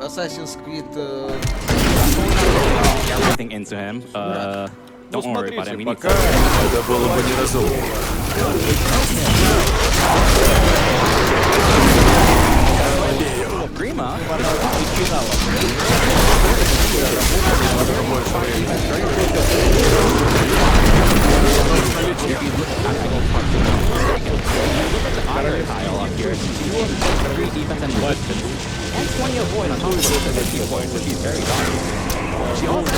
Assassin's Creed... Everything into him. Don't worry about it. We need to... Это было бы неразумно. Grima. Tile up here. 3 defense and resistance. And 20 avoid on top of the 50 points, so she's very dominant. She also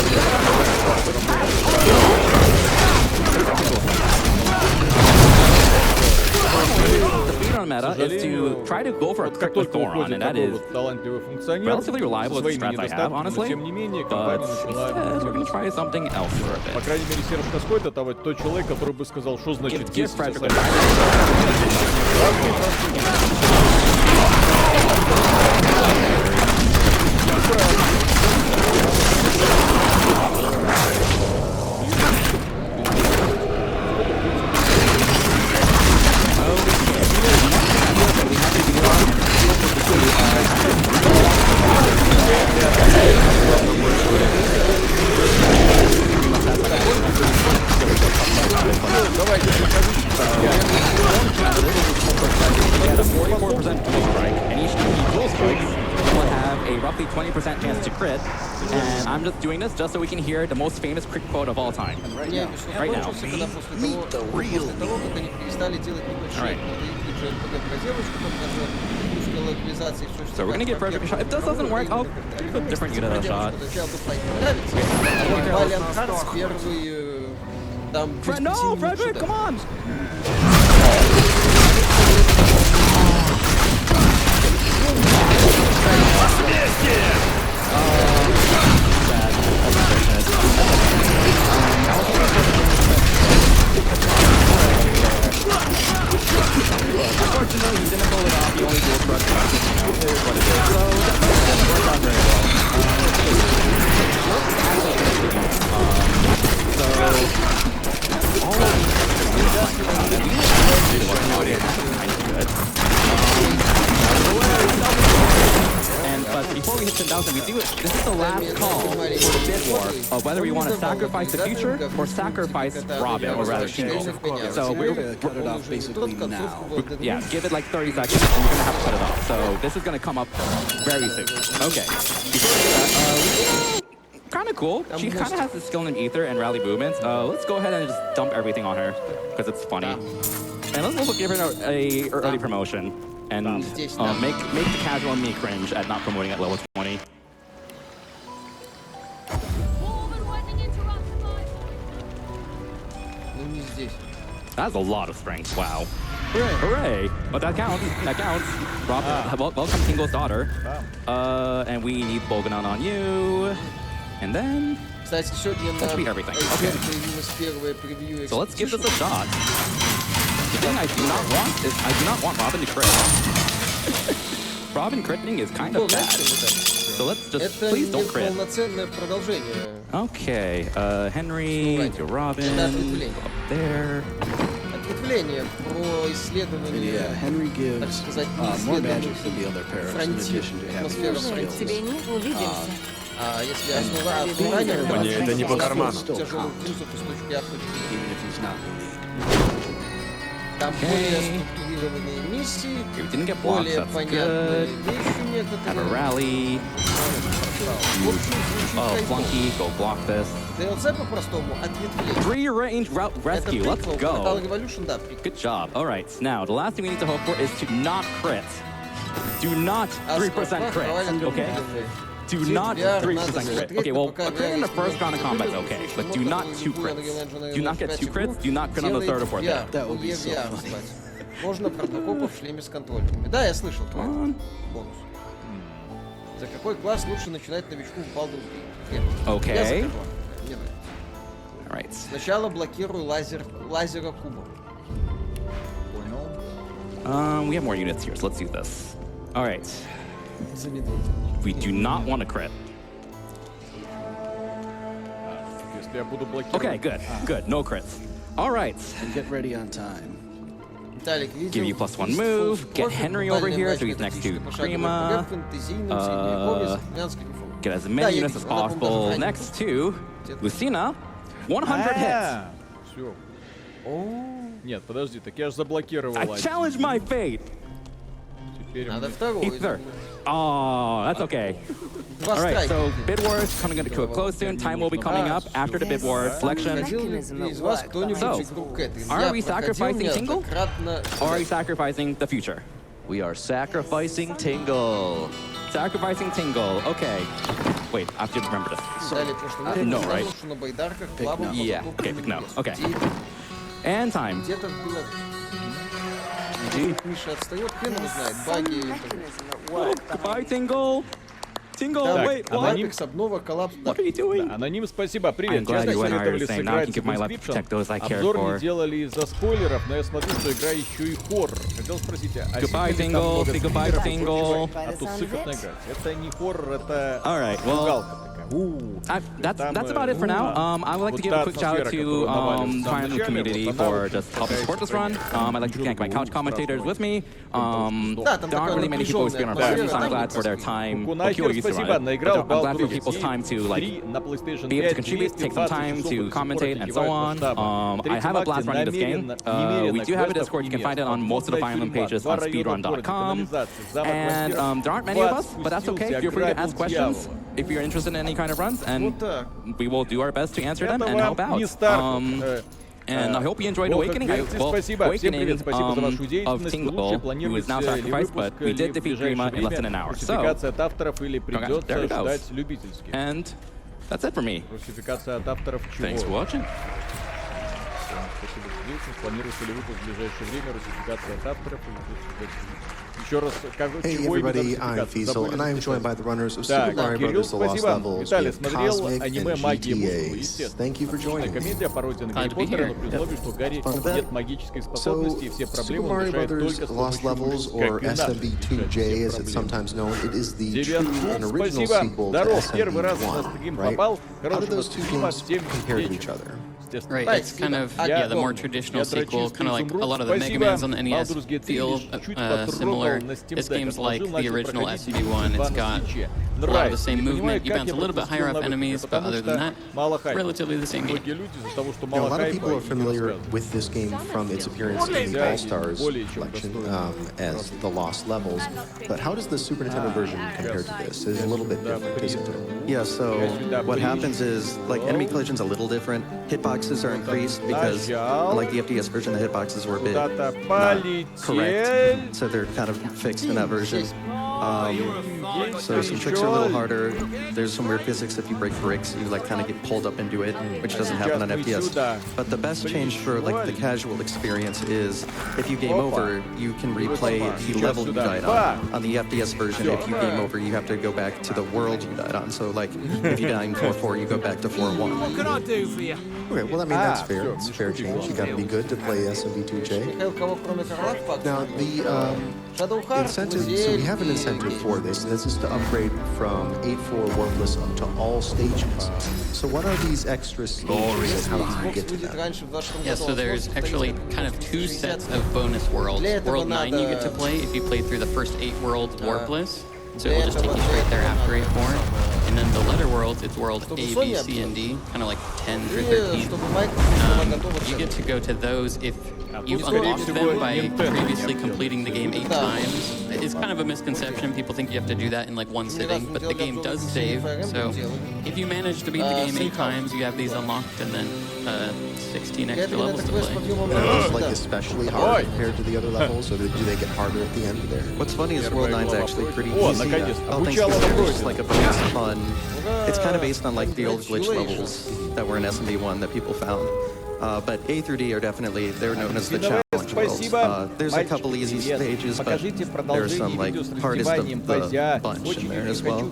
the beat on meta is to try to go for a crit with Thoron, and that is relatively reliable with the strats I have, honestly. But we're going to try something else for a bit. По крайней мере, Серж Каской это тот человек, который бы сказал, что значит Give Frederick roughly 20% chance to crit, and I'm just doing this just so we can hear the most famous crit quote of all time. Right now. Meet the real me. Alright. So we're gonna give Frederick a shot. If this doesn't work, I'll give a different unit a shot. No, Frederick, come on! Unfortunately, he didn't pull it off. He only dual struck. Here's what it is. So that worked out very well. All of but before we hit 10,000, we do it. This is the last call for the bid war of whether we want to sacrifice the future or sacrifice Robin, or rather Shingle. So we're gonna cut it off basically now. Yeah, give it like 30 seconds, and we're gonna have to cut it off. So this is gonna come up very soon. Okay. Before we do that, kind of cool. She kind of has the skill in Ether and rally movements. Let's go ahead and just dump everything on her because it's funny. And let's also give her a early promotion. And make the casual me cringe at not promoting at level 20. That's a lot of strength. Wow. Hooray! Hooray! But that counts. That counts. Rob, welcome Tingo's daughter. And we need Bolganon on you. And then let's beat everything. Okay. So let's give this a shot. The thing I do not want is I do not want Robin to crit. Robin critting is kind of bad. So let's just please don't crit. Okay, Henry, to Robin, go up there. Yeah, Henry gives more magic to the other parents in addition to having more skills. Мне это не по карману. Even if he's not the lead. Там более структурированные миссии, we didn't get blocked, that's good. Have a rally. Oh, Flunky, go block this. DLC по-простому ответвление. Free range route rescue, let's go. Good job. Alright, now the last thing we need to hope for is to not crit. Do not 3% crit, okay? Do not 3% crit. Okay, well, a crit in the first round of combat is okay, but do not 2 crits. Do not get 2 crits, do not crit on the third or fourth day. That would be so funny. Можно протокопа в шлеме с контроллерами. Да, я слышал твой бонус. За какой класс лучше начинать новичку в Baldur's Gate? Okay. Alright. Сначала блокирую лазера куба. We have more units here, so let's do this. Alright. We do not want to crit. Okay, good. Good. No crits. All right. And get ready on time. Виталик видел, give you +1 move, get Henry over here to his next two Prima, get as many units as possible next to Lucina, 100 hits. Все. Нет, подожди, так я же заблокировал. I challenge my fate. Теперь надо второй. Ether. Oh, that's okay. All right, so Bid War is coming to a close soon. Time will be coming up after the Bid War selection. So, are we sacrificing Tingle? Or are we sacrificing the future? We are sacrificing Tingle. Sacrificing Tingle. Okay. Wait, I have to remember this. No, right? Yeah. Okay, pick no. Okay. And time. Миша отстает, хрен его знает, баги. Goodbye, Tingle. Tingle, Так, wait, what? Коллапс, обнова, коллапс. What are you doing? Да, аноним, спасибо, привет. I'm glad Часто you and I советовали are saying now I сыграть can give my life to Subscription. protect those I cared Обзор for. не делали из-за спойлеров, но я смотрю, что игра еще и хоррор. Хотел спросить, а Goodbye, сильно ли там Tingle. много Say goodbye, триггеров? Tingle. А тут сыкотно играть. Это не хоррор, это All right, well, пугалка такая. that's about it for now. I would like to give a quick shout out to the Triangle community for just helping support this run. I'd like to thank my couch commentators with me. There aren't really many people who speak on our platform, so I'm glad for their time. I'm glad for people's time to like be able to contribute, take some time to commentate and so on. I have a blast running this game. We do have a Discord. You can find it on most of the Fire Emblem pages on speedrun.com. And there aren't many of us, but that's okay. Feel free to ask questions if you're interested in any kind of runs, and we will do our best to answer them and help out. And I hope you enjoyed Awakening. Awakening of Tingle, who is now sacrificed, but we did defeat Prima in less than an hour. So, there it goes. And that's it for me. Thanks for watching. Hey everybody, I'm Fiesel, and I am joined by the runners of Super Mario Bros. The Lost Levels with Cosmic and GTAs. Thank you for joining me. Glad to be here. So, Super Mario Bros. The Lost Levels, or SMB2J as it's sometimes known, it is the true and original sequel to SMB1, right? How do those two games compare to each other? Right, it's kind of, the more traditional sequel, kind of like a lot of the Mega Mans on the NES feel similar. This game's like the original SMB1. It's got a lot of the same movement. You bounce a little bit higher up enemies, but other than that, relatively the same game. Now, a lot of people are familiar with this game from its appearance in the All-Stars collection as The Lost Levels, but how does the Super Nintendo version compare to this? It's a little bit different, isn't it? Yeah, so what happens is, like, enemy collision's a little different. Hitboxes are increased because, like the FDS version, the hitboxes were a bit not correct, so they're kind of fixed in that version. So some tricks are a little harder. There's some weird physics if you break bricks, you like kind of get pulled up into it, which doesn't happen on FPS. But the best change for like the casual experience is if you game over, you can replay the level you died on. On the FDS version, if you game over, you have to go back to the world you died on. So like if you die in 4-4, you go back to 4-1. What can I do for you? Okay, well, I mean, that's fair. It's a fair change. You gotta be good to play SMB2J. Now, the incentive, so we have an incentive for this. This is to upgrade from 8-4 Warpless up to all stages. So what are these extra stages and how do you get to them? Yeah, so there's actually kind of two sets of bonus worlds. World 9 you get to play if you played through the first 8 worlds warpless. So it will just take you straight there after 8-4. And then the letter worlds, it's world A, B, C, and D, kind of like 10 through 13. You get to go to those if you've unlocked them by previously completing the game 8 times. It's kind of a misconception. People think you have to do that in like one sitting, but the game does save. So if you manage to beat the game 8 times, you have these unlocked, and then 16 extra levels to play. Are those like especially hard compared to the other levels, or do they get harder at the end there? What's funny is World 9's actually pretty easy. All things considered, it's like a bonus fun. It's kind of based on like the old glitch levels that were in SMB1 that people found. But A through D are definitely, they're known as the challenge worlds. There's a couple easy stages, but there's some like hardest of the bunch in there as well.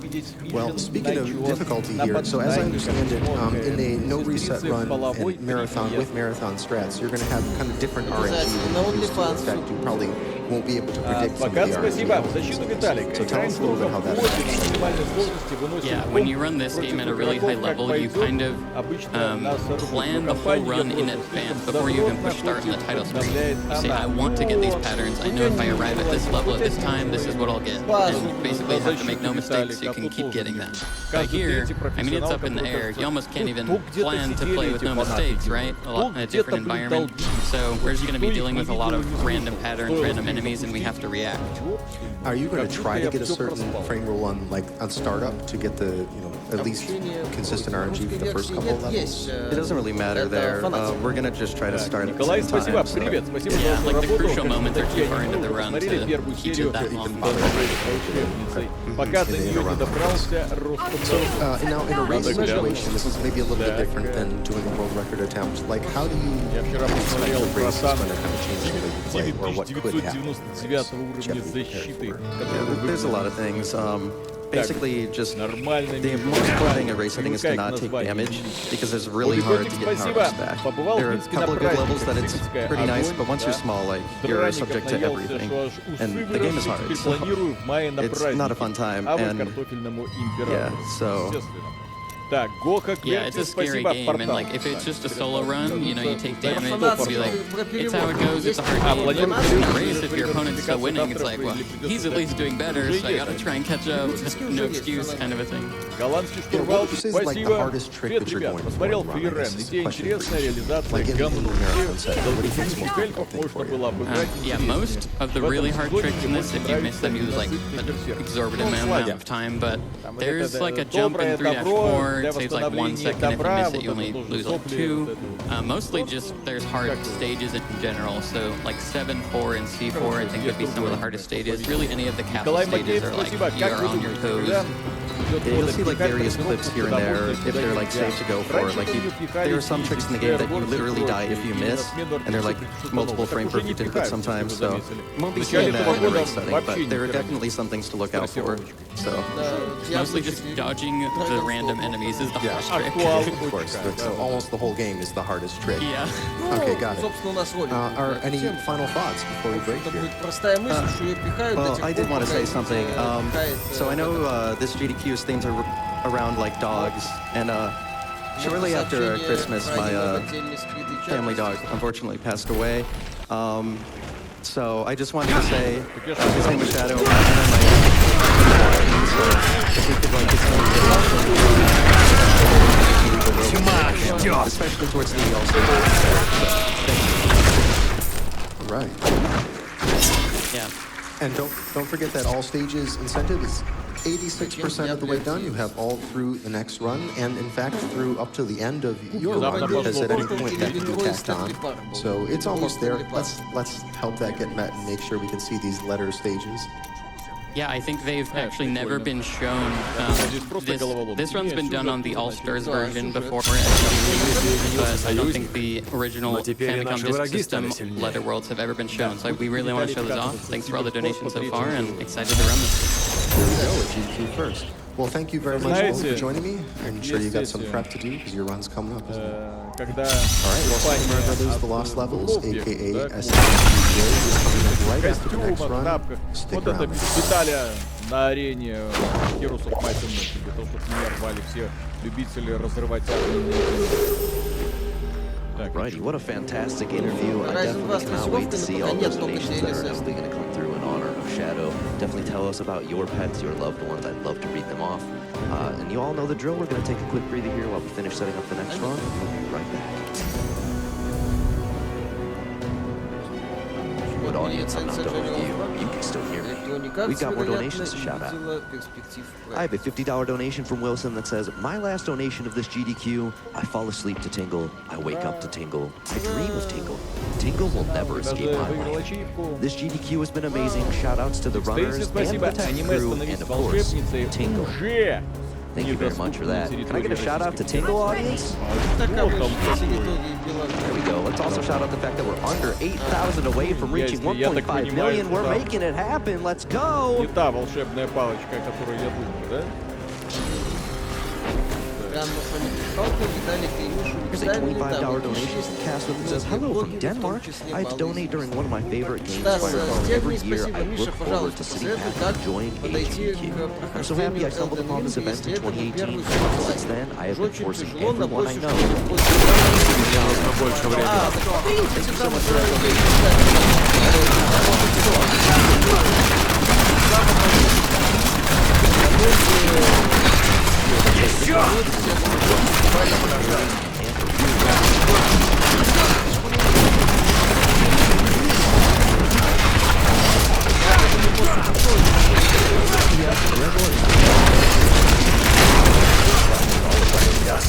Well, speaking of difficulty here, so as I understand it, in a no reset run and marathon with marathon strats, you're going to have kind of different RNG that you use to affect you probably won't be able to predict some of Пока the спасибо. RNG. Защиту Виталика. So tell Играем us a little bit how строго that в ходе, на максимальной сложности выносим Yeah, ком when you run this против game at a really high игроков, как level, you пойдет. kind of Обычно нас plan the whole run in advance before you even push start in the title screen. You say, I want to get these patterns. I know if I arrive at this level at this time, this is what I'll get. And you basically have to make no mistakes so you can keep getting them. But here, I mean, it's up in the air. You almost can't even plan to play with no mistakes, right? In a different environment. So we're just going to be dealing with a lot of random patterns, random enemies, and we have to react. Are you going to try to get a certain frame rule on startup to get the at least consistent RNG for the first couple of levels? It doesn't really matter there. We're gonna just try to start at the Николай, same спасибо. time. Привет, спасибо Yeah, за like the работу. crucial moments are too far into the run Смотрели to первую keep серию it that long. волшебницей. Пока до нее не добрался, Now, in a race situation, this is maybe a little bit different than doing a world record attempt. Like, how do you Я вчера посмотрел expect the про race is танк going to kind of change the way you play, or what could happen? 9999 уровня защиты, который There's a lot of things. Basically, just нормальными. the most important thing at race, I think, is to not take damage because it's really hard to get powers back. There are a couple of good levels that it's pretty nice, but once you're small, like you're subject to everything, and the game is hard. So it's not a fun time, and yeah, so. Так, Гока, Yeah, it's a scary game, and like if it's just a solo run, you take damage, you'll be like, it's how it goes, it's a hard game. But in a race, if your opponent's still winning, it's like, well, he's at least doing better, so I gotta try and catch up. No excuse, kind of a thing. Голландский Yeah, штурвал, what would you say is like the спасибо. hardest trick Привет, that you're ребят, going посмотрел for? ФРН. Идея интересная, реализация Like in the говно. marathon set, what do you think is most Эльфов difficult можно for you? было обыграть. Yeah, most of the really hard tricks in this, if you miss them, you lose like an exorbitant amount of time, but there's like a jump in 3-4, it saves like 1 second. If you miss it, you only lose like 2. Mostly just there's hard stages in general, so like 7, 4, and C4 I think would be some of the hardest stages. Really any of the castle stages are like you are on your toes. Yeah, you'll see like various clips here and there if they're like safe to go for. Like there are some tricks in the game that you literally die if you miss, and they're like multiple frame per view input sometimes. So you won't be seeing that in a race setting, but there are definitely some things to look out for. So Mostly just dodging the random enemies is the hardest trick. Of course, that's almost the whole game is the hardest trick. Yeah. Okay, got it. Собственно, у нас ролик. Are any final thoughts before we break Это here? будет простая мысль, что ее пихают до well, тех I did пор, want to пока say их something. пихает, So I know this GDQ's themes are around like dogs, and shortly after Christmas, my family dog unfortunately passed away. So I just wanted to say his name was Shadow. So if we could like get some especially towards the also. Right. Yeah. And don't forget that all stages incentive is 86% of the way done. You have all through the next run, and in fact through up to the end of your run, because at any point that can be tacked on. So it's almost there. Let's help that get met and make sure we can see these letter stages. Yeah, I think they've actually never been shown. This run's been done on the All-Stars version before, but I don't think the original Famicom Disk System Letter Worlds have ever been shown. So we really want to show this off. Thanks for all the donations so far, and excited to run this. Here we go with GDQ first. Well, thank you very much both for joining me. I'm sure you got some prep to do because your run's coming up as well. All right, well, Super Brothers, The Lost Levels, aka SMBTJ, is coming up right after the next run. Stick Вот это around. детали на арене Heroes of Might and Magic, для того, чтобы не рвали все любители разрывать Righty, what a fantastic interview. I definitely cannot wait to see all those donations that are definitely going to come through in honor of Shadow. Definitely tell us about your pets, your loved ones. I'd love to read them off. And you all know the drill. We're going to take a quick breather here while we finish setting up the next run. We'll be right back. Good audience, I'm not done with you. You can still hear me. We've got more donations to shout out. I have a $50 donation from Wilson that says, my last donation of this GDQ, I fall asleep to Tingle, I wake up to Tingle, I dream of Tingle. Tingle will never escape my life. This GDQ has been amazing. Shout outs to the runners and the tech crew, and of course, Tingle. Thank you very much for that. Can I get a shout out to Tingle, audience? There we go. Let's also shout out the fact that we're under 8,000 away from reaching 1.5 million. We're making it happen. Let's go. Не та волшебная палочка, которую я думаю, да? Here's a $25 donation from Castle that says, hello from Denmark. I had to donate during one of my favorite games by phone. Every year I look forward to sitting back and enjoying HBQ. I'm so happy I stumbled upon this event in 2018. Since then, I have been forcing everyone I know. Больше времени. Thank you so much for that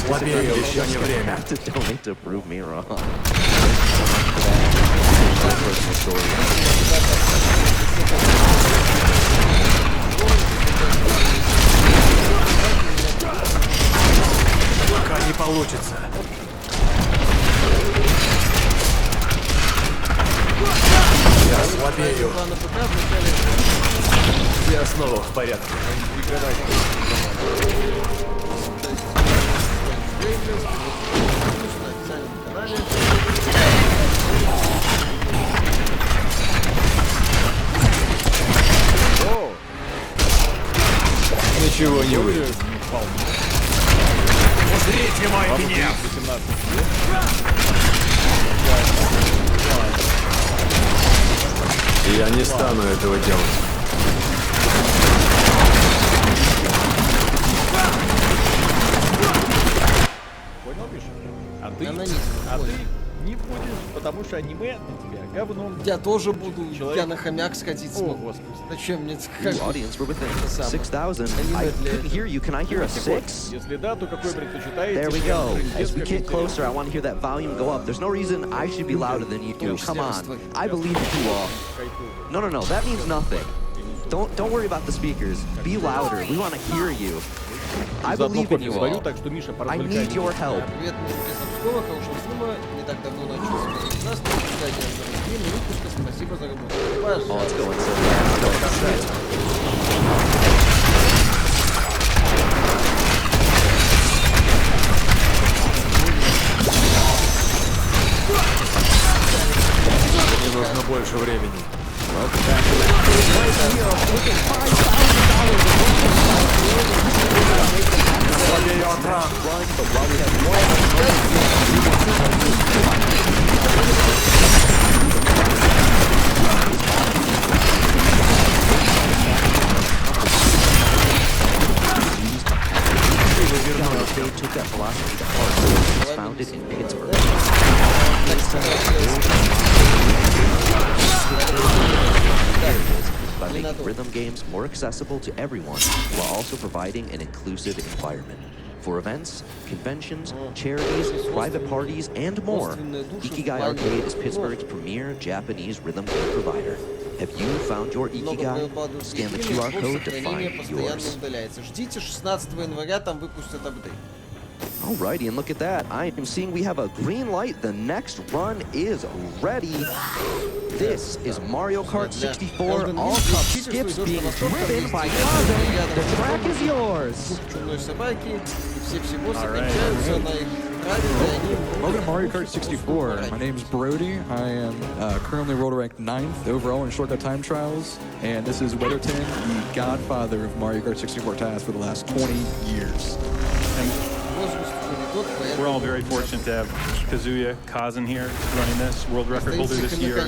Слабее еще не время. to donate to prove me wrong. Пока не получится. Я слабею. Я снова в порядке. Ничего не выйдет. Узрите мой гнев! Я не стану этого делать. Понял, Миша? А ты не будешь, потому что аниме на тебя говном. Я тоже буду. Я на хомяк сходить смогу. Зачем мне как? Audience, we're within 6,000. I couldn't hear you. Can I hear a 6? Если да, то какой предпочитаете? There we go. As we get closer, I want to hear that volume go up. There's no reason I should be louder than you. Come on. I believe you all. No. That means nothing. Don't worry about the speakers. Be louder. We want to hear you. I believe in you all. I need your help. Привет, музыки Самского, хорошего стрима. Не так давно начал смотреть нас. Спасибо за работу. Oh, it's going so fast. Мне нужно больше времени. Слабею от ран. They took that philosophy to heart. It was founded in Pittsburgh. By making rhythm games more accessible to everyone while also providing an inclusive environment. For events, conventions, charities, private parties, and more, Ikigai Arcade is Pittsburgh's premier Japanese rhythm game provider. Have you found your Ikigai? Scan the QR code to find yours. Ждите 16 января, там выпустят апдейт. Alrighty, and look at that. I am seeing we have a green light. The next run is ready. This is Mario Kart 64 All Cup Skips being driven by Kazan. The track is yours. Welcome to Mario Kart 64. My name is Brody. I am currently world ranked 9th overall in shortcut time trials, and this is Weatherton, the godfather of Mario Kart 64 tasks for the last 20 years. We're all very fortunate to have Kazuya Kazan here running this world record holder this year.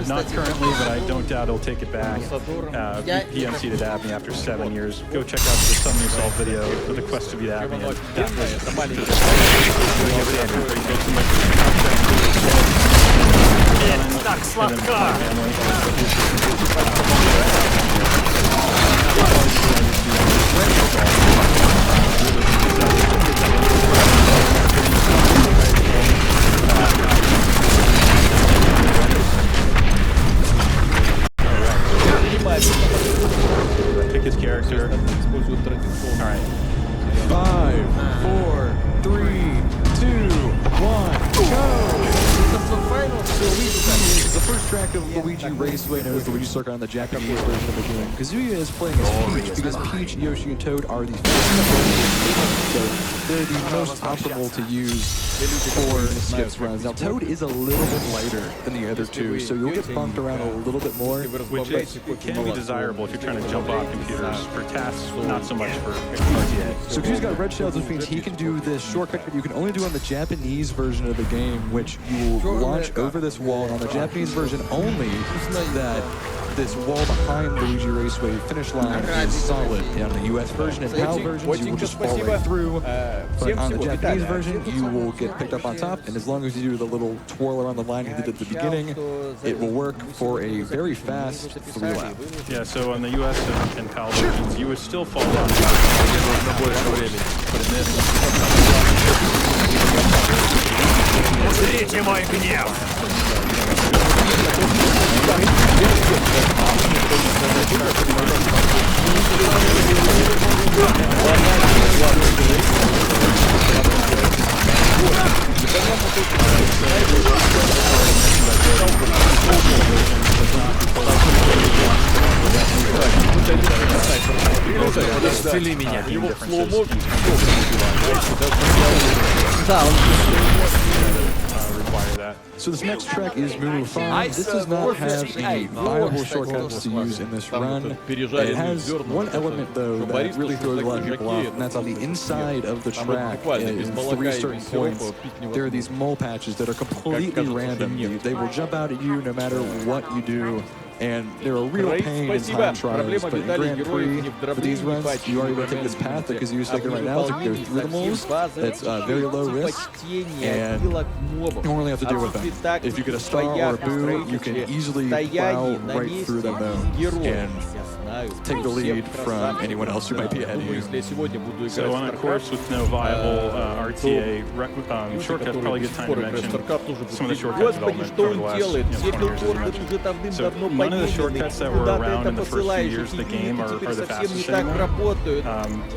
Not currently, but I don't doubt he'll take it back. PMC'd at Abney after 7 years. Go check out the Suddenly Solved video for the quest to beat Abney. Pick his character. All right. 5, 4, 3, 2, 1, go! The first track of Luigi Raceway known as Luigi Circuit on the Japanese version of the game. Kazuya is playing as Peach because Peach, Yoshi, and Toad are the so they're the most optimal to use for skips runs. Now Toad is a little bit lighter than the other two, so you'll get bumped around a little bit more. Which can be desirable if you're trying to jump off computers for tasks, not so much for RTA. So he's got red shells, which means he can do this shortcut that you can only do on the Japanese version of the game, which you will launch over this wall. And on the Japanese version only, that this wall behind Luigi Raceway finish line is solid. And on the US version and PAL versions, you will just fall right through. But on the Japanese version, you will get picked up on top, and as long as you do the little twirl around the line you did at the beginning, it will work for a very fast 3-lap. Yeah, so on the US and PAL versions, you would still fall on top. Узрите мой гнев! Исцели меня. So this next track is Moo Farm. This does not have any viable shortcuts to use in this run. It has one element, though, that really throws a lot of people off, and that's on the inside of the track. In 3 certain points, there are these mole patches that are completely random. They will jump out at you no matter what you do. And they're a real pain in time trials, but in Grand Prix, for these runs, you are able to take this path that Kazuya's taking right now to go through the moles. That's very low risk, and you don't really have to deal with them. If you get a star or a boo, you can easily plow right through them though, and take the lead from anyone else who might be ahead of you. So on a course with no viable RTA shortcuts, probably a good time to mention some of the shortcut development over the last 20 years, as you mentioned. So none of the shortcuts that were around in the first few years of the game are the fastest anymore.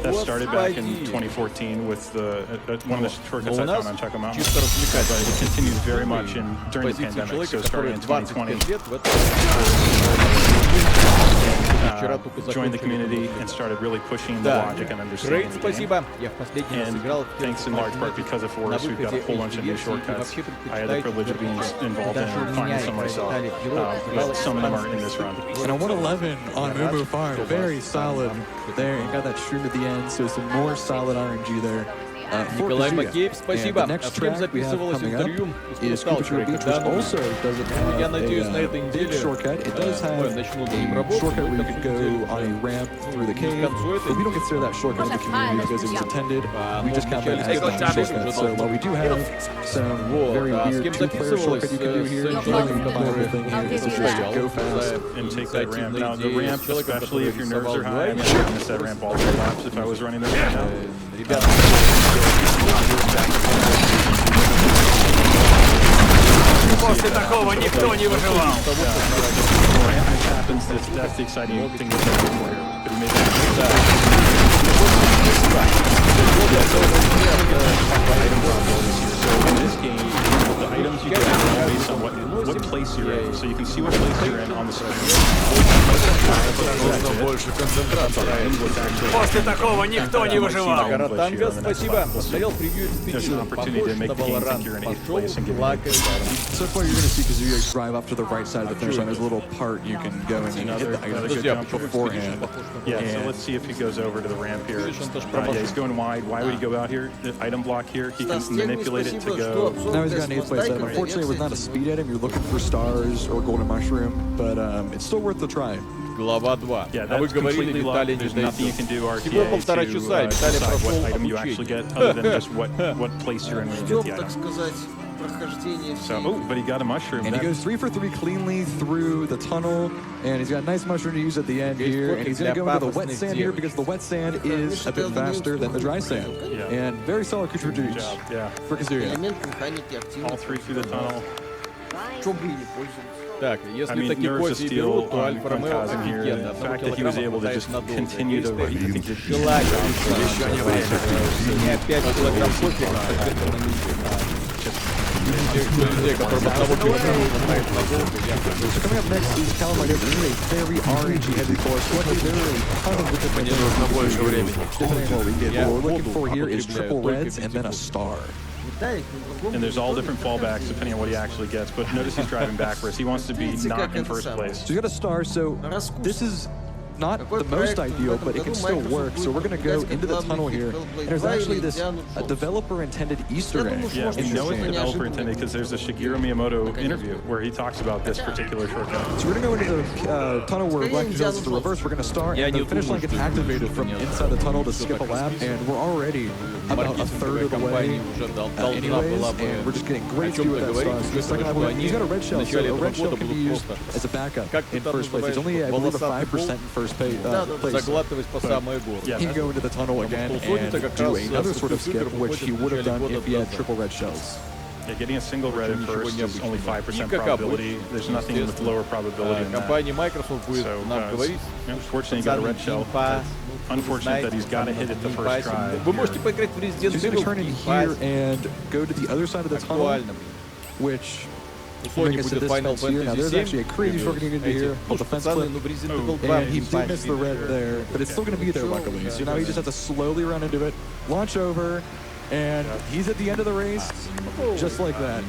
That started back in 2014 with one of the shortcuts I found on Chuck 'em Out. But it continued very much during the pandemic, so starting in 2020. Joined the community and started really pushing the logic and understanding the game. And thanks in large part because of Forrest, we've got a whole bunch of new shortcuts. I had the privilege of being involved in finding some myself, but some of them are in this run. And a 111 on Moo Farm, very solid there. And got that shroom at the end, so some more solid RNG there. Николай Макеев, спасибо. А с кем записывалось интервью? Is Cooper Beach, which also doesn't have Я надеюсь, на этой a неделе big shortcut. It does have a shortcut where you can go on a ramp through the cave, but we don't consider that shortcut in the community because it was intended. We just count that as a shortcut. So while we do have some very weird 2-player shortcut you can do here, the only thing here is just go fast and take that ramp. Now the ramp, especially if your nerves are high, I'm not going to miss that ramp all the laps if I was running the ramp. После такого никто не выживал. That's the exciting thing in this game, the items you get are based on what place you're in, so you can see what place you're in on the screen. После такого никто не выживал. Каратанга, спасибо. Посмотрел превью There's an opportunity to make the game think you're in 8th place and give it a So far, you're going to see Kazuya drive up to the right side of the finish line. There's a little part you can go and hit the item good jump beforehand. Yeah, so let's see if he goes over to the ramp here. Yeah, he's going wide. Why would he go out here? The item block here, he can manipulate it to go. Now he's got an 8th place item. Unfortunately, it was not a speed item. You're looking for stars or golden mushroom, but it's still worth the try. Глава 2. Yeah, А вы говорили, Виталий не there's nothing you can do RTA Всего 1,5 часа, и Виталий decide прошел what item you actually get, other than just what place you're in when you get the так item. сказать, прохождение So, oh, but he got a mushroom. And he goes 3 for 3 cleanly through the tunnel, and he's got a nice mushroom to use at the end here, and he's going to go into the wet sand here because the wet sand is a bit faster than the dry sand. Yeah. And very solid creature reduce Yeah. for Kazuya. элемент механики активно. All 3 through the tunnel. Чем бы и не пользоваться. Так, если I mean, такие nerves of козьи steel берут, то on Альфа Ромео Kazan here. офигенно. The fact that he was able to just continue to run. И опять килограмм кофе. людей, которым одного килограмма хватает на голову, я So coming up next is California. This is a very RNG heavy course. Luckily, there are a ton of different Мне нужно больше времени. depending on what we get. What we're looking for here is triple reds and then a star. And there's all different fallbacks depending on what he actually gets. But notice he's driving backwards. He wants to be not in first place. So you got a star. So this is not the most ideal, but it can still work. So we're going to go into the tunnel here. And there's actually this developer-intended Easter egg. Yeah, we know it's developer intended because there's a Shigeru Miyamoto interview where he talks about this particular shortcut. So we're going to go into the tunnel where Black goes to reverse. We're going to start, and the finish line gets activated from inside the tunnel to skip a lap, and we're already about a third of the way anyways, and we're just getting great speed with that star. So the second lap, he's got a red shell, so a red shell can be used as a backup in first place. It's only, I believe, a 5% in first place. заглатывать по самое горло. He can go into the tunnel again and do another sort of skip, which he would have done if he had triple red shells. Yeah, getting a single red in first is only 5% probability. There's nothing with lower probability than that. Компания Microsoft будет нам говорить. Fortunately, he got a red shell. Unfortunate that he's got to hit it the first try. Вы можете поиграть в Resident Evil. So he's going to turn in here and go to the other side of the tunnel, which Условно будет Final Fantasy now, there's actually a crazy short getting into here called the fence flip, and he did miss the red there, but it's still going to be there luckily. So now he just has to slowly run into it, launch over, and he's at the end of the race, just like that.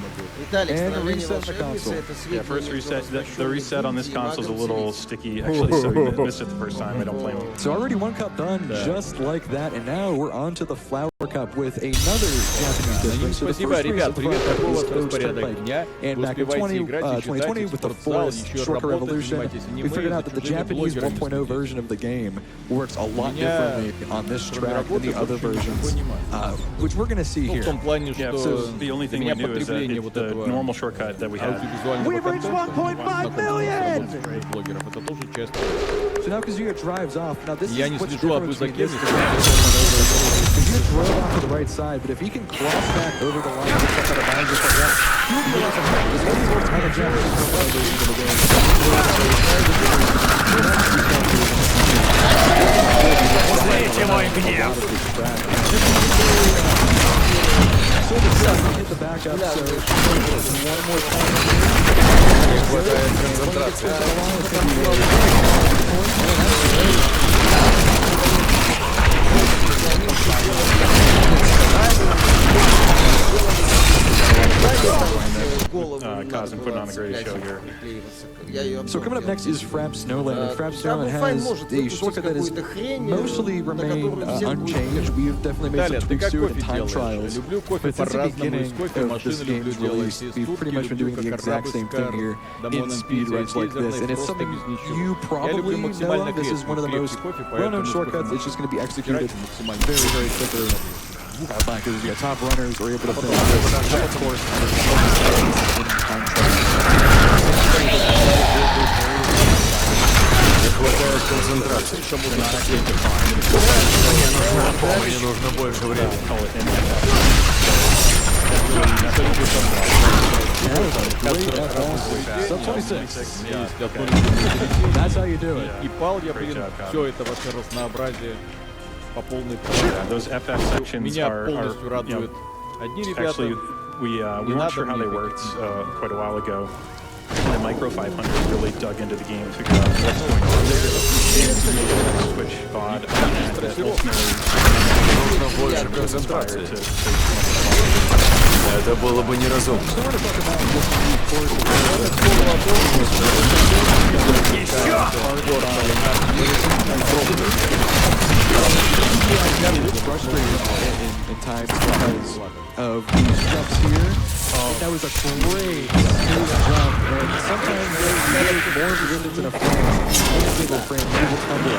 And reset the console. Yeah, first reset. The reset on this console is a little sticky, actually, so he missed it the first time. I don't blame him. So already one cup done, just like that, and now we're on to the Flower Cup with another Japanese district. So the first race of the Flower Cup is Turnpike. And back in 2020, with the fourth shortcut revolution, we figured out that the Japanese 1.0 version of the game works a lot differently on this track than the other versions, which we're going to see here. Yeah, so the only thing we knew is that the normal shortcut that we had. We've reached 1.5 million! So now Kazuya drives off. Now this is what's different between this Kazuya drove off to the right side, but if he can cross back over the line and get out of bounds just like that, he would be able to make this one more time of Japanese version of the game. Hit the back up, so one more time. Kazan putting on a great show here. So coming up next is Frap Snowland. Frap Snowland has a shortcut that has mostly remained unchanged. We have definitely made some tweaks to it in time trials. But since the beginning of this game's release, we've pretty much been doing the exact same thing here in speedruns like this. And it's something you probably know of. This is one of the most well-known shortcuts. It's just going to be executed very, very quickly. Black is the top runners are able to finish this, of course, in time trials. Мне нужно больше времени. That's how you do it. И пал я, блин, все это вообще разнообразие по полной программе. Those FF sections Меня are полностью радуют. Одни ребята... Actually, we weren't sure how they worked quite a while ago. The Micro 500 really dug into the game, figured out what's going on there. Switch VOD, and that ultimately inspired to Это было бы неразумно. In times because of these jumps here. That was a great smooth jump, and sometimes they make more resistance in a frame. One single frame, you will tumble.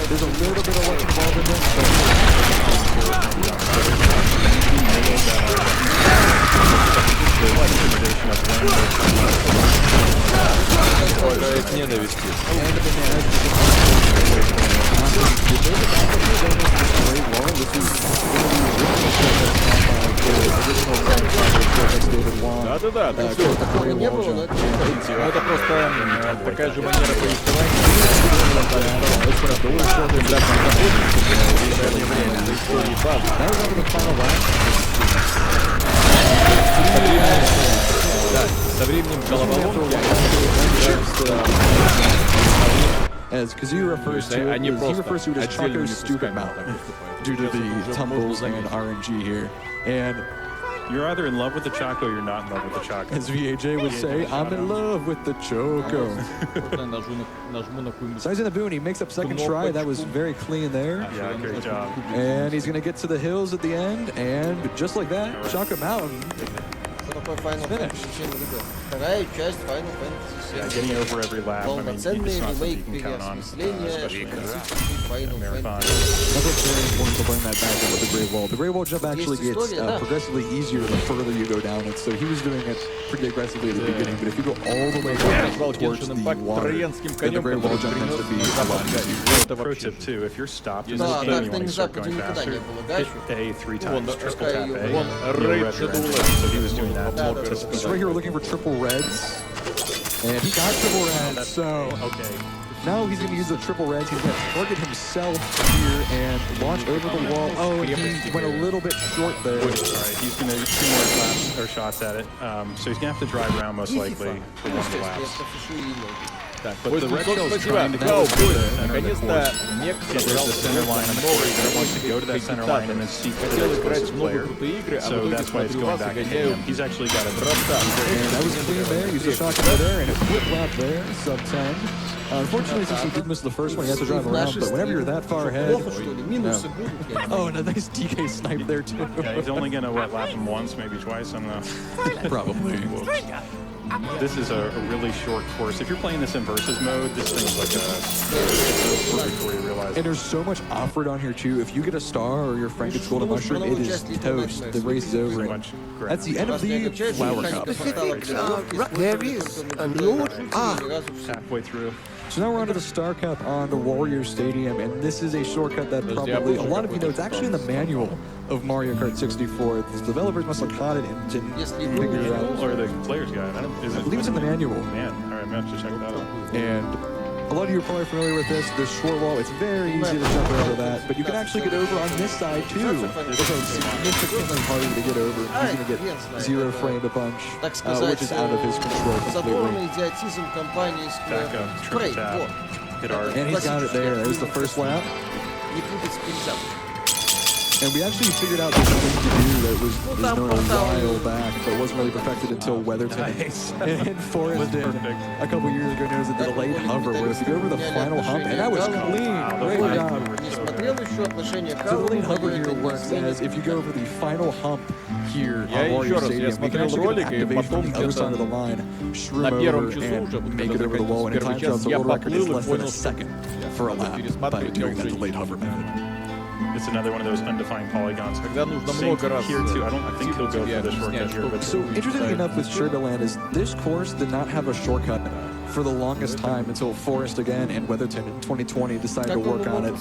There's a little bit of luck involved in this, Хватает ненависти. Да-да-да, это все такое не было, но это просто такая же манера повествования. Со временем головоломки, as Kazuya refers to it, he refers to it as Chaco's stupid mountain due to the tumbles and RNG here. And you're either in love with the Choco or you're not in love with the Choco. as VAJ would say, I'm in love with the Choco. So he's in the boon. He makes up second try. That was very clean there. Yeah, great job. And he's going to get to the hills at the end. And just like that, Choco Mountain. Yeah, getting over every lap. I mean, it's not something you can count on, especially in a marathon. That's what's very important to learn that back with the Great Wall. The Great Wall jump actually gets progressively easier the further you go down it. So he was doing it pretty aggressively at the beginning, but if you go all the way down towards the water, then the Great Wall jump tends to be a lot easier. Pro tip too, if you're stopped in this game and you want to start going faster, hit A 3 times, triple tap A, and you'll rev your engine. So he was doing that. So right here we're looking for triple reds. And he got triple reds, so now he's going to use the triple reds. He's going to target himself here and launch over the wall. Oh, and he went a little bit short there. All right, he's going to do 2 more laps or shots at it. So he's going to have to drive around most likely for 1 of the laps. But the red shell is trying to go to the center of the course. There's the center line on the course. He wants to go to that center line and then seek the next closest player. So that's why it's going back at him. He's actually got a and that was clean there. Used a shotgun there and a quick lap there, sub 10. Unfortunately, since he did miss the first one, he has to drive around. But whenever you're that far ahead, oh, and a nice DK snipe there too. Yeah, he's only going to lap him once, maybe twice. I don't know. Probably. This is a really short course. If you're playing this in versus mode, this thing's like a before you realize. And there's so much offered on here too. If you get a star or your friend gets golden mushroom, it is toast. The race is over. That's the end of the Flower Cup. There is a Lord halfway through. So now we're onto the Star Cup on the Warrior Stadium, and this is a shortcut that probably a lot of you know. It's actually in the manual of Mario Kart 64. The developers must have caught it and didn't figure it out. Or the player's guide. I believe it's in the manual. Man, all right, I'm going to have to check that out. And a lot of you are probably familiar with this. This short wall, it's very easy to jump over that, but you can actually get over on this side too. It's significantly harder to get over. He's going to get 0 framed a bunch, which is out of his control completely. And he's got it there. There's the first lap. And we actually figured out this thing to do that was known a while back, but wasn't really perfected until Weatherton and Forrest did a couple years ago. Knows the delayed hover, where if you go over the final hump, and that was clean. Great job. So the delayed hover here works as if you go over the final hump here on Warrior Stadium, we can actually get activation on the other side of the line, shroom over and make it over the wall, and in time trials, the world record is less than a second for a lap by doing that delayed hover method. It's another one of those undefined polygons. Same here too. I think he'll go for this shortcut here. But so interestingly enough with Sugarland is this course did not have a shortcut for the longest time until Forrest again and Weatherton in 2020 decided to work on it.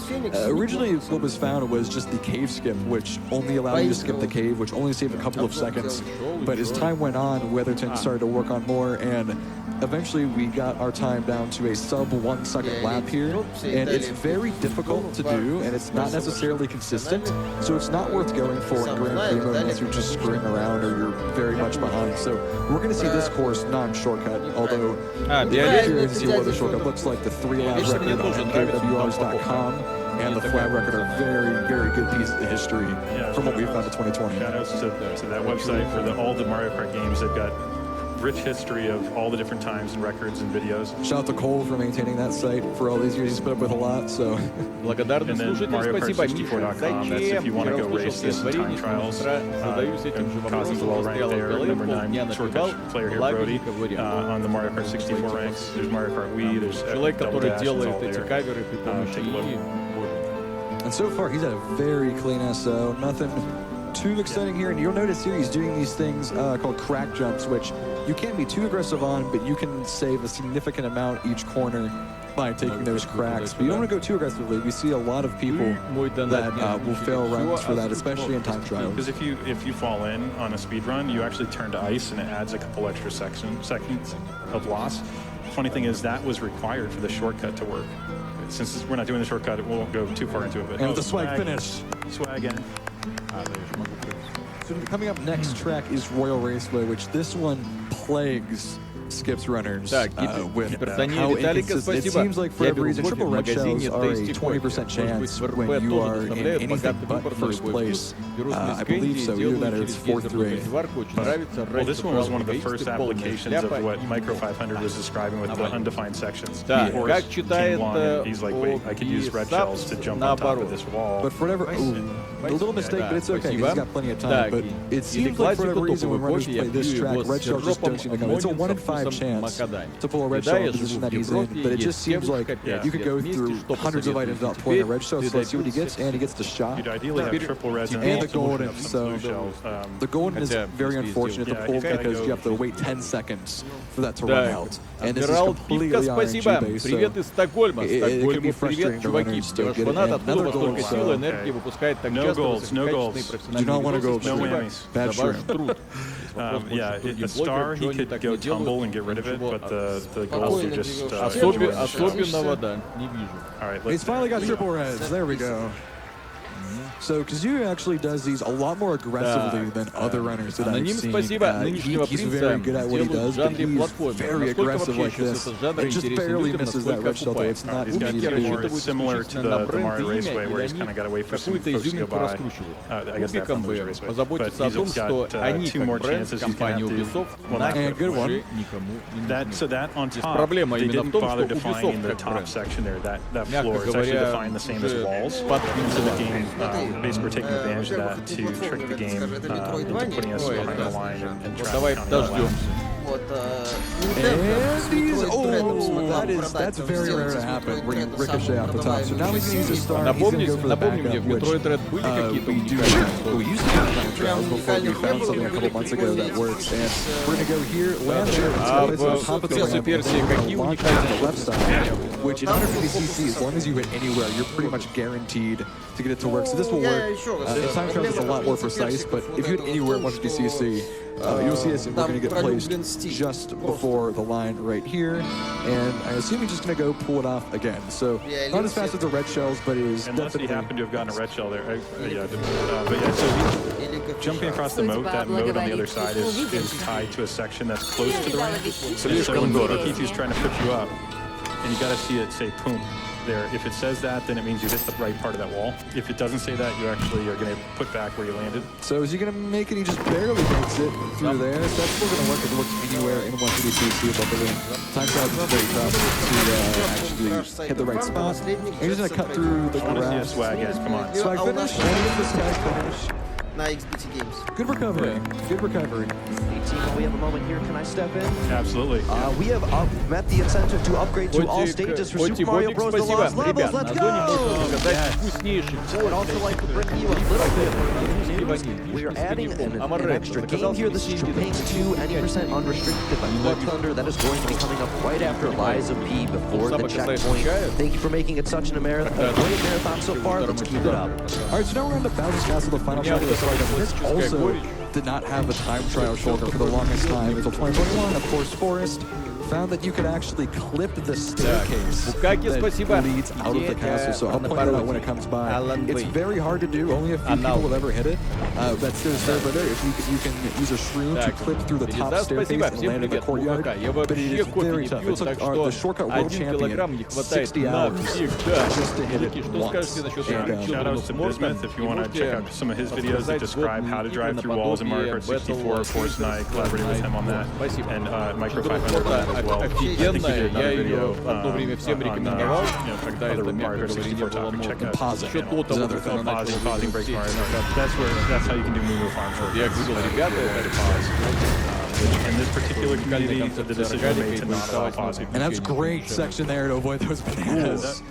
Originally what was found was just the cave skip, which only allowed you to skip the cave, which only saved a couple of seconds. But as time went on, Weatherton started to work on more, and eventually we got our time down to a sub 1 second lap here, and it's very difficult to do, and it's not necessarily consistent, so it's not worth going for in Grand Prix mode unless you're just screwing around or you're very much behind. So we're going to see this course non-shortcut, although I'm curious to see what the shortcut looks like. The 3-lap record on MKWRs.com and the flat record are very, very good pieces of history from what we've found in 2020. Shout outs to that website for all the Mario Kart games. They've got rich history of all the different times and records and videos. Shout out to Cole for maintaining that site for all these years. He's put up with a lot, so. And then MarioKart64.com, that's if you want to go race this in time trials. Kazi's well ranked there, number 9 shortcut player here, Brody, on the Mario Kart 64 ranks. There's Mario Kart Wii, there's Double Dash, it's all there. Take a look. And so far, he's had a very clean SO. Nothing too exciting here, and you'll notice here he's doing these things called crack jumps, which you can't be too aggressive on, but you can save a significant amount each corner by taking those cracks. But you don't want to go too aggressively. We see a lot of people that will fail runs for that, especially in time trials. Because if you fall in on a speed run, you actually turn to ice, and it adds a couple extra seconds of loss. The funny thing is that was required for the shortcut to work. Since we're not doing the shortcut, it won't go too far into it. But and the swag finish. Swag in. So coming up next track is Royal Raceway, which this one plagues skips runners with how inconsistent. It seems like for every reason, triple red shells are a 20% chance when you are in anything but first place. I believe so, either that or it's 4th through 8th. Well, this one was one of the first applications of what Micro 500 was describing with the undefined sections. He's like, wait, I could use red shells to jump on top of this wall. But for whatever, a little mistake, but it's okay, he's got plenty of time. But it seems like for whatever reason, when runners play this track, red shells just don't seem to come. It's a 1 in 5 chance to pull a red shell in the position that he's in, but it just seems like you could go through hundreds of items without pulling a red shell, so let's see what he gets, and he gets the shot. You'd ideally have triple reds and the golden, so the golden is very unfortunate to pull because you have to wait 10 seconds for that to run out. And this is completely RNG based, so it can be frustrating to runners to get it. And another gold, so no golds, no golds. Do not want to go no whammies. Bad shrimp. Yeah, a star, he could go tumble and get rid of it, but the golds are just... Особенного, да, не вижу. All right, he's finally got triple reds. There we go. So Kazuya actually does these a lot more aggressively than other runners that I've seen. He's very good at what he does, but he's very aggressive like this. It just barely misses that red shell, though. It's not he's got to be more similar to the Mario Raceway, where he's kind of got to wait for some folks to go by. I guess that's not Mario Raceway. But he's got 2 more chances he's going to have to... And good one. So that on top, they didn't bother defining the top section there, that floor. It's actually defined the same as walls. So the game... basically we're taking advantage of that to trick the game into putting us behind the line and trying to count the that's very rare to happen where you ricochet off the top. So now he's going to use his star, he's going to go for the backup, which we used to have time trials before we found something a couple months ago that works. And we're going to go here, land there, it's on top of the ramp, and then launch out to the left side, which in 150cc, as long as you hit anywhere, you're pretty much guaranteed to get it to work. So this will work. In time trials, it's a lot more precise, but if you hit anywhere in 150cc, you'll see us, we're going to get placed just before the line right here, and I assume he's just going to go pull it off again. So not as fast as the red shells, but it is unless he happened to have gotten a red shell there. But yeah, so jumping across the moat, that moat on the other side is tied to a section that's close to the ramp. So when Keithy's trying to put you up, and you got to see it say "poom" there. If it says that, then it means you hit the right part of that wall. If it doesn't say that, you actually are going to put back where you landed. So is he going to make it? He just barely makes it through there. So that's still going to work if it works anywhere in 150cc above the rim. Time trial is very tough to actually hit the right spot. And he's just going to cut through the grass. Swag, guys, come on. Swag finish. And the swag finish. На XBT Games. Good recovery. Good recovery. We have a moment here. Can I step in? Absolutely. We have met the incentive to upgrade to all stages for Super Mario Bros. The Lost Levels. Let's go! I would also like to bring you a little bit of news. We are adding an extra game here. This is Japan's 2 any percent unrestricted by Blood Thunder. That is going to be coming up right after Lies of P before the checkpoint. Thank you for making it such a marathon so far. Let's keep it up. All right, so now we're on the Bowser's Castle, the final chapter. This also did not have a time trial shoulder for the longest time until 2021. Of course, Forest found that you could actually clip the staircase that leads out of the castle. So I'll point it out when it comes by. It's very hard to do. Only a few people will ever hit it. That's there, but if you can use a shroom to clip through the top staircase and land in the courtyard. But it is very tough. It took the shortcut world champion 60 hours just to hit it once. And shout out to Bismuth if you want to check out some of his videos that describe how to drive through walls in Mario Kart 64. Forrest and I collaborated with him on that, and Micro 500 on that as well. Офигенная, я ее одно время всем рекомендовал, когда это мягко говоря не было много. Еще до того, как она начала выходить. That's how you can do Moo Farms. Я видел, ребята, in this particular community, the decision made to not allow pausing. And that's a great section there to avoid those bananas.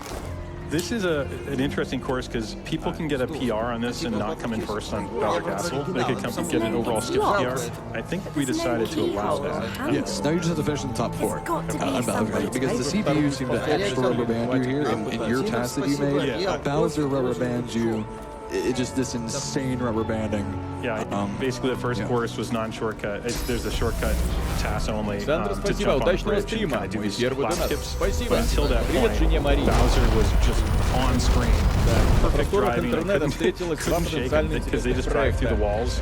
This is an interesting course because people can get a PR on this and not come in first on Bowser Castle. They could come and get an overall skip PR. I think we decided to allow that. Yes, now you just have to finish in the top 4 on Bowser Castle because the CPU seemed to extra rubber band you here in your task that you made. Bowser rubber bands you it's just this insane rubber banding. Yeah, basically the first course was non-shortcut. There's a shortcut task only to jump on the bridge and kind of do these lap skips. But until that point, Bowser was just on screen. Perfect driving. Couldn't shake it because they just drive through the walls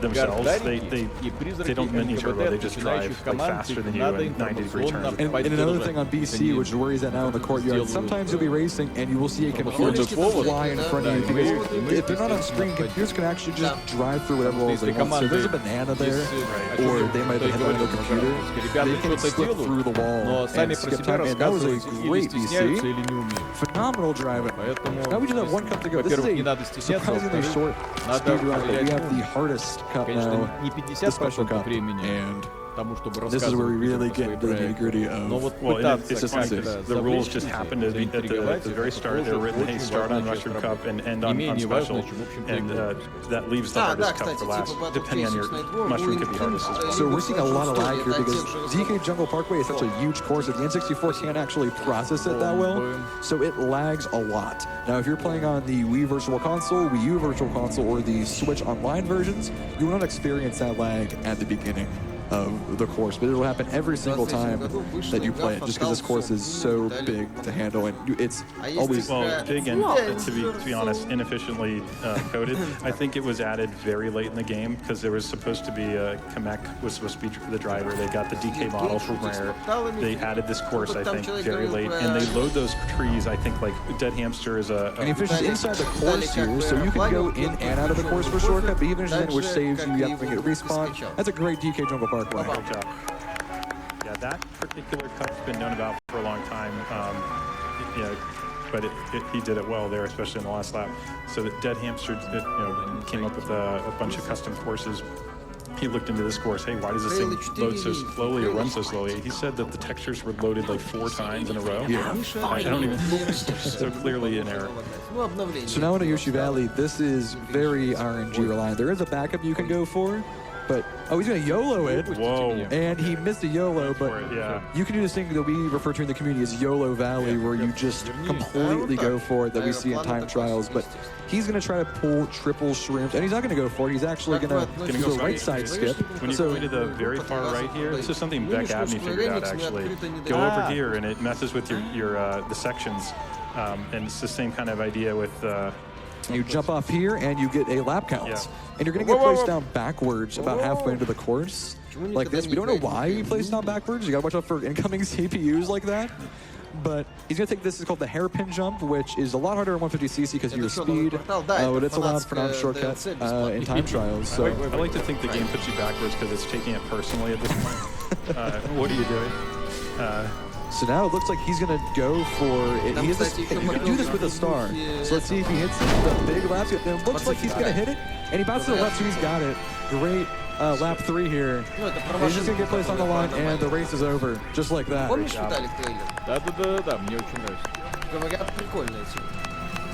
themselves. They don't mini turbo, they just drive like faster than you in 90-degree turns. And another thing on BC, which is where he's at now in the courtyard, sometimes you'll be racing and you will see a computer just fly in front of you. Because if they're not on screen, computers can actually just drive through whatever walls they want. So there's a banana there, or they might have hit the computer. They can slip through the wall and skip time. And that was a great BC. Phenomenal driving. Now we just have one cup to go. This is a surprisingly short speed run, but we have the hardest cup now, the special cup, and this is where we really get into the nitty-gritty of... Well, it's just the rules just happened at the very start. They were written, hey, start on Mushroom Cup and end on Special, and that leaves the hardest cup for last. Depending on your Mushroom, could be hardest as well. So we're seeing a lot of lag here because DK Jungle Parkway is such a huge course that the N64 can't actually process it that well, so it lags a lot. Now, if you're playing on the Wii Virtual Console, Wii U Virtual Console, or the Switch Online versions, you will not experience that lag at the beginning of the course, but it'll happen every single time that you play it, just because this course is so big to handle, and it's always big and, to be honest, inefficiently coded. I think it was added very late in the game because there was supposed to be Kamek was supposed to be the driver. They got the DK model from Rare. They added this course, I think, very late, and they load those trees. I think like Dead Hamster is and he finishes inside the course here, so you can go in and out of the course for shortcut, but even in which saves you have to get a respawn. That's a great DK Jungle Park. Good job. Yeah, that particular cup's been known about for a long time. But he did it well there, especially in the last lap. So that Dead Hamster, came up with a bunch of custom courses. He looked into this course. Hey, why does this thing load so slowly or run so slowly? He said that the textures were loaded like 4 times in a row. Yeah. I don't even. So clearly an error. So now in Yoshi Valley, this is very RNG reliant. There is a backup you can go for. But, he's going to YOLO it. Whoa. And he missed a YOLO, but you can do this thing that we refer to in the community as YOLO Valley, where you just completely go for it that we see in time trials. But he's going to try to pull triple shrimps, and he's not going to go for it. He's actually going to do a right side skip. When you go into the very far right here, this is something Beck Abney figured out, actually. Go over here, and it messes with your the sections. And it's the same kind of idea with... you jump off here, and you get a lap count. Yeah. And you're going to get placed down backwards about halfway into the course. Like this. We don't know why he placed down backwards. You got to watch out for incoming CPUs like that. But he's going to take this. It's called the hairpin jump, which is a lot harder in 150cc because of your speed. But it's allowed for non-shortcut in time trials. So I like to think the game puts you backwards because it's taking it personally at this point. What are you doing? So now it looks like he's going to go for it. He has this, you can do this with a star. So let's see if he hits the big lap skip. It looks like he's going to hit it. And he bounces to the left, so he's got it. Great lap 3 here. He's just going to get placed on the line, and the race is over. Just like that. Да, мне очень нравится. Говорят, прикольная тема.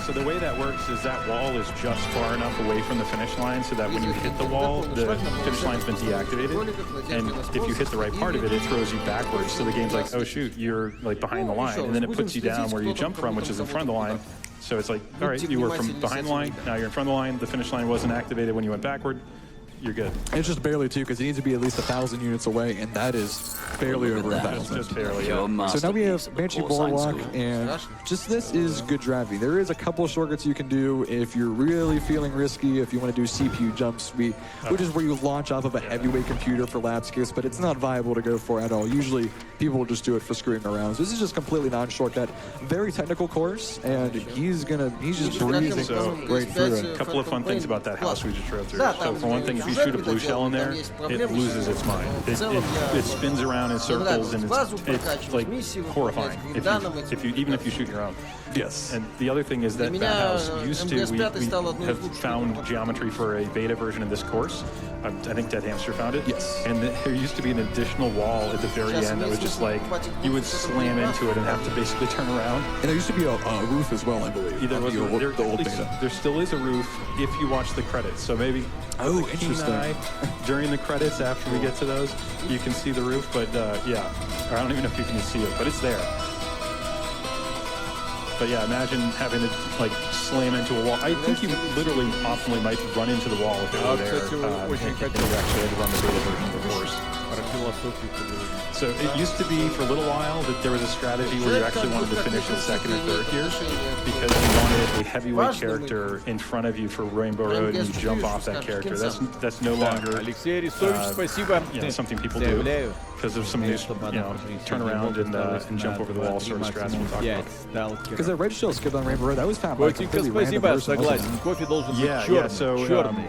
So the way that works is that wall is just far enough away from the finish line so that when you hit the wall, the finish line's been deactivated. And if you hit the right part of it, it throws you backwards. So the game's like, oh shoot, you're like behind the line. And then it puts you down where you jump from, which is in front of the line. So it's like, all right, you were from behind the line, now you're in front of the line. The finish line wasn't activated when you went backward. You're good. And it's just barely, too, because it needs to be at least 1,000 units away, and that is barely over 1,000. Just barely, yeah. So now we have Banshee Boardwalk, and just this is good driving. There is a couple of shortcuts you can do if you're really feeling risky, if you want to do CPU jumps, which is where you launch off of a heavyweight computer for lap skips, but it's not viable to go for at all. Usually, people will just do it for screwing around. So this is just completely non-shortcut. Very technical course, and he's just breezing right through it. A couple of fun things about that house we just drove through. So for one thing, if you shoot a blue shell in there, it loses its mind. It spins around in circles, and it's like horrifying. Even if you shoot your own. Yes. And the other thing is that house used to, we have found geometry for a beta version of this course. I think Dead Hamster found it. Yes. And there used to be an additional wall at the very end that was just like, you would slam into it and have to basically turn around. And there used to be a roof as well, I believe. There still is a roof if you watch the credits. So maybe interesting. During the credits, after we get to those, you can see the roof. But yeah, I don't even know if you can see it, but it's there. But yeah, imagine having to like slam into a wall. I think you literally optimally might run into the wall if it were there. Кстати, очень and хотел you actually had to run the beta version of the course. про философию поговорить. So it used to be for a little while that there was a strategy where you actually wanted to finish in second or third here because you wanted a heavyweight character in front of you for Rainbow Road and you jump off that character. That's no longer Алексей Арестович, спасибо. something people do because of some new, turn around and jump over the wall sort of strats we'll talk about. Because that red shell skip on Rainbow Road, that was found by a Котенька, completely random спасибо, person. согласен. Кофе должен быть Yeah, so черный.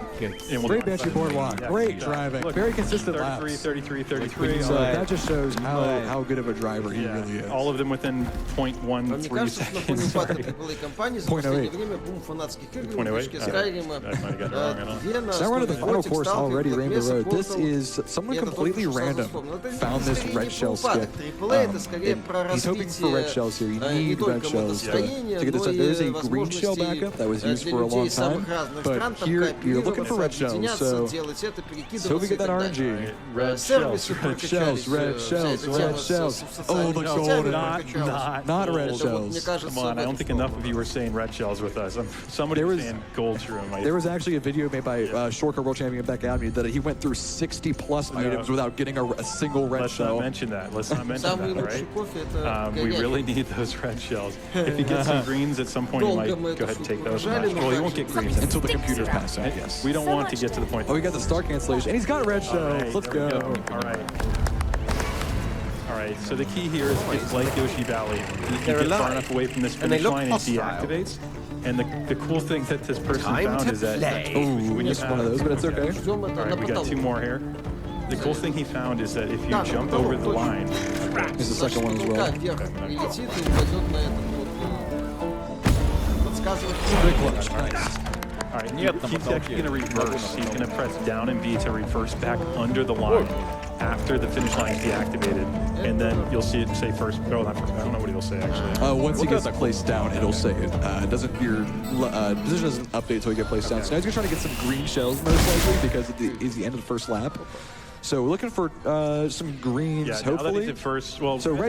Great Banshee boardwalk, great driving, very consistent 33, laps. 33, 33. So that just shows how good of a driver he really is. All of them within 0.13 seconds. Sorry. 0.08? So we're on the final course already, Rainbow Road. This is someone completely random found this red shell skip. He's hoping for red shells here. You need red shells to get this done. There's a green shell backup that was used for a long time, but here you're looking for red shells, so we get that RNG. Red shells, Red shells, red shells, red shells. Oh, the golden. Not red shells. Come on, I don't think enough of you were saying red shells with us. Somebody was saying gold shroom. There was actually a video made by Shortcut World Champion Beck Avenue that he went through 60 plus items without getting a single red shell. Let's not mention that. Let's not mention that, right? We really need those red shells. If you get some greens at some point, you might go ahead and take those. Well, you won't get greens until the computers pass out, yes. We don't want to get to the point. Oh, we got the star cancellation, and he's got red shells. Right, Let's go. All right. All right, so the key here is it's like Yoshi Valley. You get far enough away from this finish line, it deactivates. And the cool thing that this person found is that when you one of those, but it's okay. All right, we got two more here. The cool thing he found is that if you jump over the line, here's the second one as well. Nice. All right, he's actually going to reverse. He's going to press down and B to reverse back under the line after the finish line is deactivated, and then you'll see it say first. Oh, not first. I don't know what it'll say actually. Once he gets placed down, it'll say it. Your position doesn't update until you get placed down. So now he's going to try to get some green shells most likely because it's the end of the first lap. So we're looking for some greens, hopefully. Now that he's at first, well, so red